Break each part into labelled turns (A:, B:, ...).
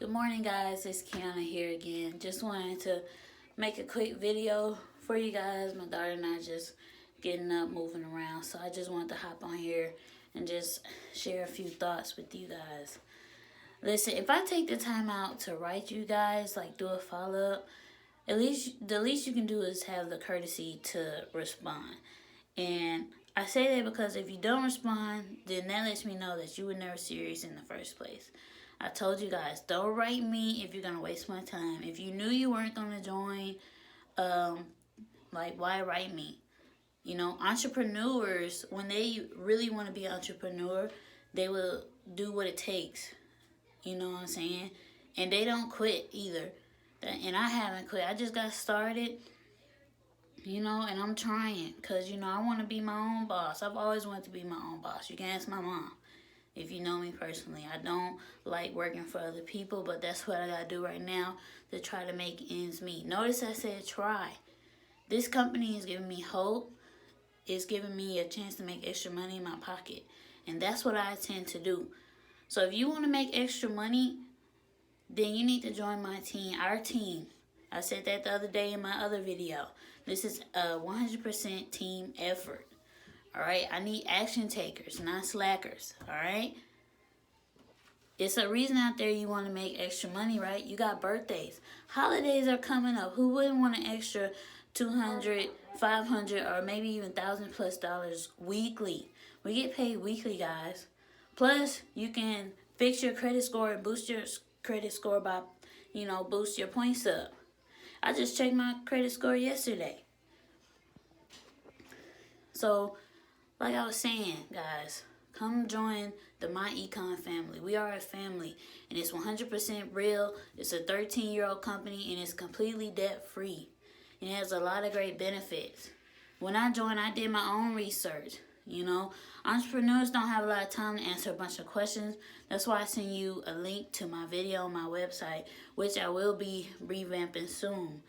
A: Good morning, guys. It's Kiana here again. Just wanted to make a quick video for you guys. My daughter and I just getting up, moving around. So I just wanted to hop on here and just share a few thoughts with you guys. Listen, if I take the time out to write you guys, like do a follow-up, the least you can do is have the courtesy to respond. And I say that because if you don't respond, then that lets me know that you were never serious in the first place. I told you guys, don't write me if you're going to waste my time. If you knew you weren't going to join, why write me? You know, entrepreneurs, when they really want to be an entrepreneur, they will do what it takes. You know what I'm saying? And they don't quit either. And I haven't quit. I just got started, you know, and I'm trying. Because, you know, I want to be my own boss. I've always wanted to be my own boss. You can ask my mom. If you know me personally, I don't like working for other people, but that's what I gotta do right now to try to make ends meet. Notice I said try. This company is giving me hope. It's giving me a chance to make extra money in my pocket. And that's what I intend to do. So if you want to make extra money, then you need to join my team, our team. I said that the other day in my other video. This is a 100% team effort. Alright, I need action takers, not slackers. Alright? It's a reason out there you want to make extra money, right? You got birthdays. Holidays are coming up. Who wouldn't want an extra $200, $500, or maybe even $1,000+ weekly? We get paid weekly, guys. Plus, you can fix your credit score and boost your credit score by, boost your points up. I just checked my credit score yesterday. So, like I was saying, guys, come join the myEcon family. We are a family, and it's 100% real. It's a 13-year-old company, and it's completely debt-free. And it has a lot of great benefits. When I joined, I did my own research. You know, entrepreneurs don't have a lot of time to answer a bunch of questions. That's why I send you a link to my video on my website, which I will be revamping soon.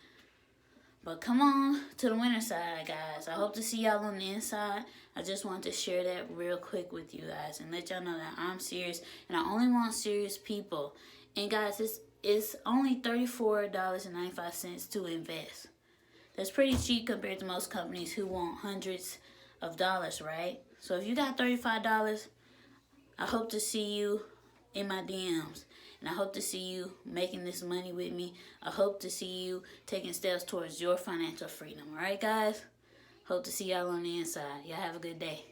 A: But come on to the winter side, guys. I hope to see y'all on the inside. I just want to share that real quick with you guys and let y'all know that I'm serious. And I only want serious people. And guys, it's only $34.95 to invest. That's pretty cheap compared to most companies who want hundreds of dollars, right? So if you got $35, I hope to see you in my DMs. And I hope to see you making this money with me. I hope to see you taking steps towards your financial freedom. All right, guys? Hope to see y'all on the inside. Y'all have a good day.